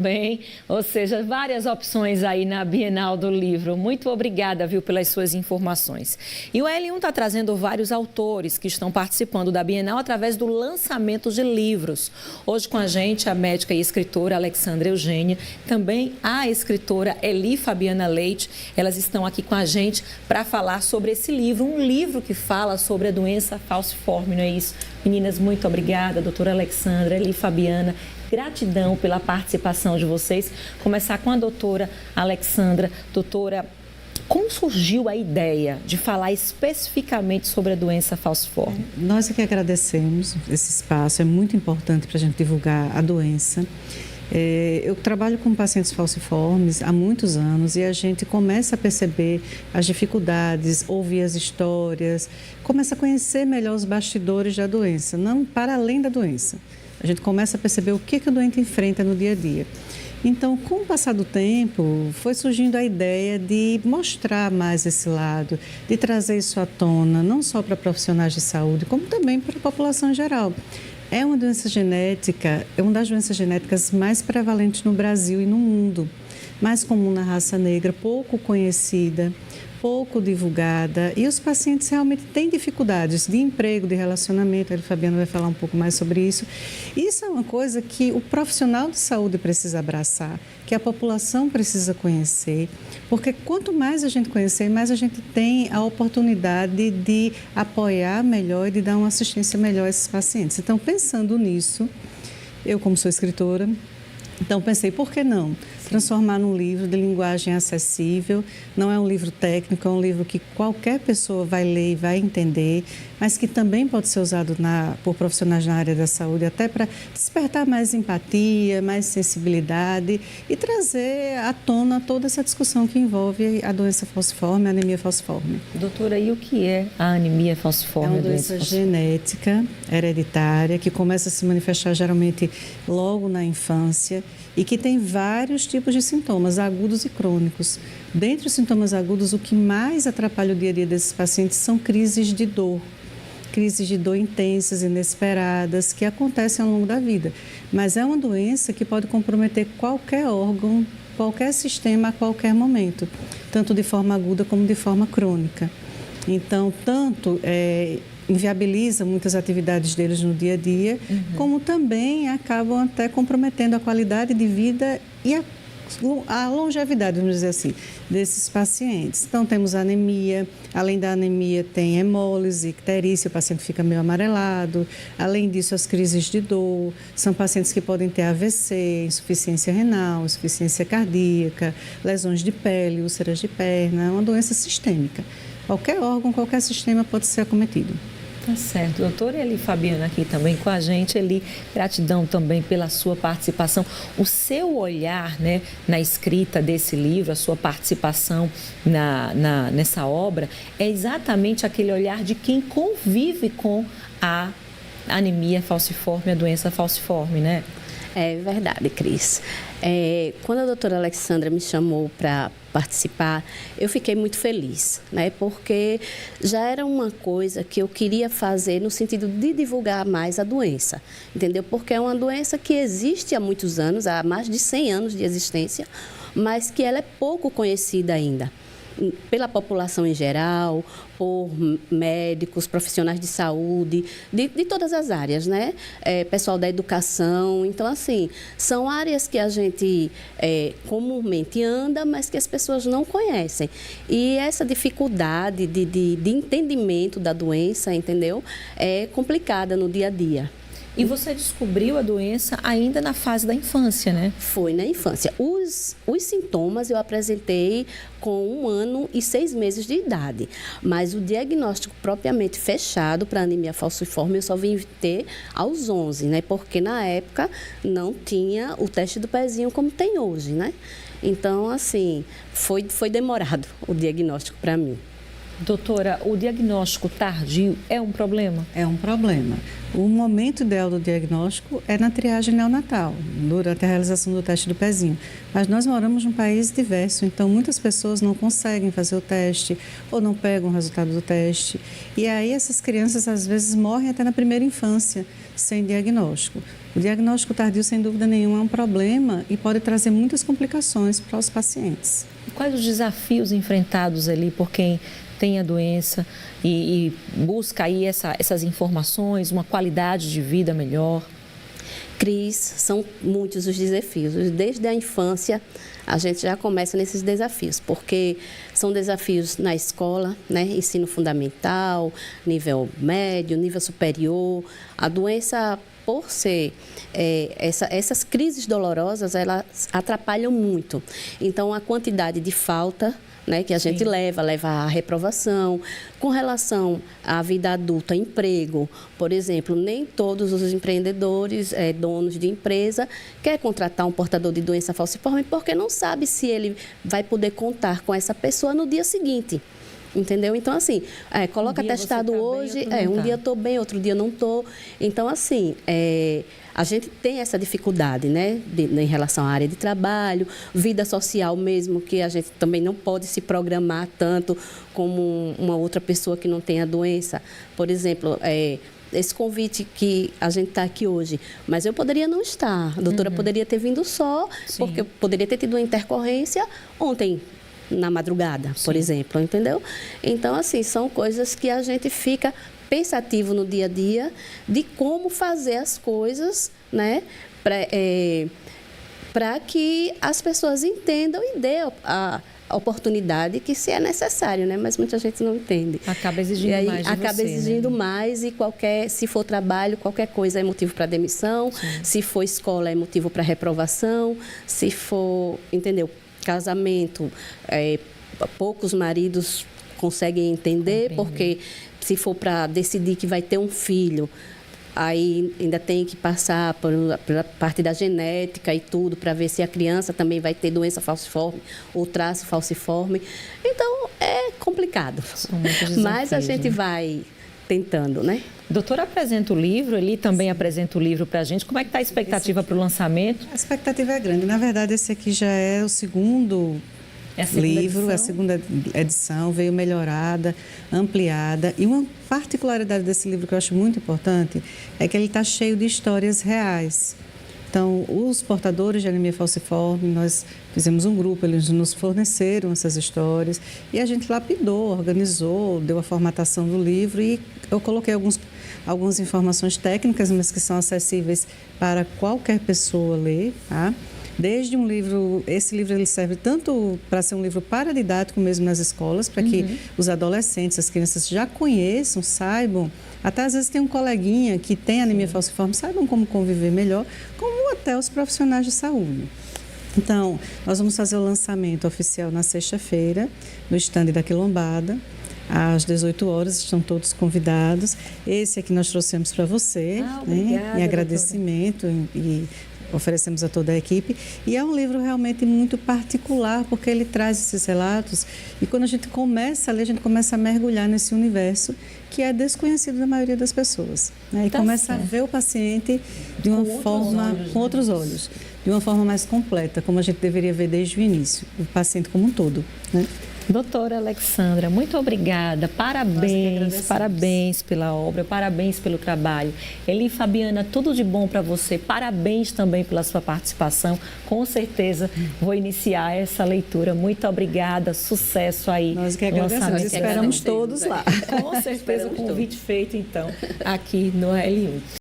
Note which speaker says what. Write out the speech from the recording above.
Speaker 1: Bem, ou seja, várias opções aí na Bienal do Livro. Muito obrigada, viu, pelas suas informações. E o L1 está trazendo vários autores que estão participando da Bienal através do lançamento de livros. Hoje com a gente a médica e escritora Alexandra Eugênia, também a escritora Eli Fabiana Leite. Elas estão aqui com a gente para falar sobre esse livro, um livro que fala sobre a doença falciforme, não é isso? Meninas, muito obrigada, doutora Alexandra, Eli Fabiana. Gratidão pela participação de vocês. Começar com a doutora Alexandra. Doutora, como surgiu a ideia de falar especificamente sobre a doença falciforme?
Speaker 2: Nós é que agradecemos esse espaço, é muito importante para a gente divulgar a doença. Eu trabalho com pacientes falciformes há muitos anos e a gente começa a perceber as dificuldades, ouvir as histórias, começa a conhecer melhor os bastidores da doença, não para além da doença. A gente começa a perceber o que o doente enfrenta no dia a dia. Então, com o passar do tempo, foi surgindo a ideia de mostrar mais esse lado, de trazer isso à tona, não só para profissionais de saúde, como também para a população em geral. É uma doença genética, é uma das doenças genéticas mais prevalentes no Brasil e no mundo, mais comum na raça negra, pouco conhecida, pouco divulgada, e os pacientes realmente têm dificuldades de emprego, de relacionamento. A Fabiana vai falar um pouco mais sobre isso. Isso é uma coisa que o profissional de saúde precisa abraçar, que a população precisa conhecer, porque quanto mais a gente conhecer, mais a gente tem a oportunidade de apoiar melhor e de dar uma assistência melhor a esses pacientes. Então, pensando nisso, eu como sou escritora, então pensei, por que não transformar num livro de linguagem acessível? Não é um livro técnico, é um livro que qualquer pessoa vai ler e vai entender, mas que também pode ser usado por profissionais na área da saúde, até para despertar mais empatia, mais sensibilidade e trazer à tona toda essa discussão que envolve a doença falciforme, a anemia falciforme.
Speaker 1: Doutora, e o que é a anemia falciforme?
Speaker 2: É uma doença genética, hereditária, que começa a se manifestar geralmente logo na infância e que tem vários tipos de sintomas, agudos e crônicos. Dentre os sintomas agudos, o que mais atrapalha o dia a dia desses pacientes são crises de dor intensas, inesperadas, que acontecem ao longo da vida. Mas é uma doença que pode comprometer qualquer órgão, qualquer sistema a qualquer momento, tanto de forma aguda como de forma crônica. Então, tanto inviabiliza muitas atividades deles no dia a dia, como também acabam até comprometendo a qualidade de vida e a longevidade, vamos dizer assim, desses pacientes. Então, temos anemia, além da anemia tem hemólise, icterícia, o paciente fica meio amarelado. Além disso, as crises de dor, são pacientes que podem ter AVC, insuficiência renal, insuficiência cardíaca, lesões de pele, úlceras de perna, é uma doença sistêmica. Qualquer órgão, qualquer sistema pode ser acometido.
Speaker 1: Tá certo. Doutora Eli Fabiana aqui também com a gente. Eli, gratidão também pela sua participação. O seu olhar, né, na escrita desse livro, a sua participação nessa obra, é exatamente aquele olhar de quem convive com a anemia falciforme, a doença falciforme, né?
Speaker 3: É verdade, Cris. Quando a doutora Alexandra me chamou para participar, eu fiquei muito feliz, né? Porque já era uma coisa que eu queria fazer no sentido de divulgar mais a doença, entendeu? Porque é uma doença que existe há muitos anos, há mais de 100 anos de existência, mas que ela é pouco conhecida ainda pela população em geral, por médicos, profissionais de saúde, de todas as áreas, né? Pessoal da educação. Então, assim, são áreas que a gente comumente anda, mas que as pessoas não conhecem. E essa dificuldade de entendimento da doença, entendeu? É complicada no dia a dia.
Speaker 1: E você descobriu a doença ainda na fase da infância, né?
Speaker 3: Foi na infância. Os sintomas eu apresentei com 1 ano e 6 meses de idade, mas o diagnóstico propriamente fechado para anemia falciforme eu só vim ter aos 11, né? Porque na época não tinha o teste do pezinho como tem hoje, né? Então, assim, foi demorado o diagnóstico para mim.
Speaker 1: Doutora, o diagnóstico tardio é um problema?
Speaker 2: É um problema. O momento ideal do diagnóstico é na triagem neonatal, durante a realização do teste do pezinho. Mas nós moramos num país diverso, então muitas pessoas não conseguem fazer o teste ou não pegam o resultado do teste. E aí essas crianças às vezes morrem até na primeira infância, sem diagnóstico. O diagnóstico tardio, sem dúvida nenhuma, é um problema e pode trazer muitas complicações para os pacientes.
Speaker 1: Quais os desafios enfrentados ali por quem tem a doença e busca aí essas informações, uma qualidade de vida melhor?
Speaker 3: Cris, são muitos os desafios. Desde a infância, a gente já começa nesses desafios, porque são desafios na escola, né? Ensino fundamental, nível médio, nível superior. A doença, por ser essas crises dolorosas, elas atrapalham muito. Então, a quantidade de falta, né, que a gente leva à reprovação. Com relação à vida adulta, emprego, por exemplo, nem todos os empreendedores, donos de empresa, quer contratar um portador de doença falciforme porque não sabe se ele vai poder contar com essa pessoa no dia seguinte. Entendeu? Então, assim, coloca atestado hoje, um dia estou bem, outro dia não estou. Então, assim, a gente tem essa dificuldade, né, em relação à área de trabalho, vida social mesmo, que a gente também não pode se programar tanto como uma outra pessoa que não tem a doença. Por exemplo, esse convite que a gente está aqui hoje, mas eu poderia não estar, a doutora poderia ter vindo só, porque eu poderia ter tido uma intercorrência ontem, na madrugada, por exemplo, entendeu? Então, assim, são coisas que a gente fica pensativo no dia a dia de como fazer as coisas, né, para que as pessoas entendam e dê a oportunidade que se é necessário, né? Mas muita gente não entende.
Speaker 1: Acaba exigindo mais de você,
Speaker 3: acaba exigindo mais e se for trabalho, qualquer coisa é motivo para demissão, se for escola é motivo para reprovação, se for, entendeu? Casamento, poucos maridos conseguem entender, porque se for para decidir que vai ter um filho, aí ainda tem que passar pela parte da genética e tudo, para ver se a criança também vai ter doença falciforme ou traço falciforme. Então, é complicado. Mas a gente vai tentando, né?
Speaker 1: Doutora apresenta o livro, ele também apresenta o livro para a gente. Como é que está a expectativa para o lançamento?
Speaker 2: A expectativa é grande. Na verdade, esse aqui já é o segundo livro, a segunda edição, veio melhorada, ampliada. E uma particularidade desse livro que eu acho muito importante é que ele está cheio de histórias reais. Então, os portadores de anemia falciforme, nós fizemos um grupo, eles nos forneceram essas histórias e a gente lapidou, organizou, deu a formatação do livro e eu coloquei algumas informações técnicas, mas que são acessíveis para qualquer pessoa ler, tá? Desde um livro, esse livro ele serve tanto para ser um livro paradidático mesmo nas escolas, para que os adolescentes, as crianças já conheçam, saibam, até às vezes tem um coleguinha que tem anemia falciforme, saibam como conviver melhor, como até os profissionais de saúde. Então, nós vamos fazer o lançamento oficial na sexta-feira, no estande da Quilombada, às 18 horas, estão todos convidados. Esse aqui nós trouxemos para você,
Speaker 1: obrigada,
Speaker 2: em agradecimento e oferecemos a toda a equipe. E é um livro realmente muito particular, porque ele traz esses relatos e quando a gente começa a ler, a gente começa a mergulhar nesse universo que é desconhecido da maioria das pessoas, né? E começa a ver o paciente de uma forma, com outros olhos, de uma forma mais completa, como a gente deveria ver desde o início, o paciente como um todo, né?
Speaker 1: Doutora Alexandra, muito obrigada, parabéns pela obra, parabéns pelo trabalho. Eli e Fabiana, tudo de bom para você, parabéns também pela sua participação, com certeza vou iniciar essa leitura. Muito obrigada, sucesso aí.
Speaker 2: Nós que agradecemos, esperamos todos lá.
Speaker 1: Com certeza, convite feito então, aqui no L1.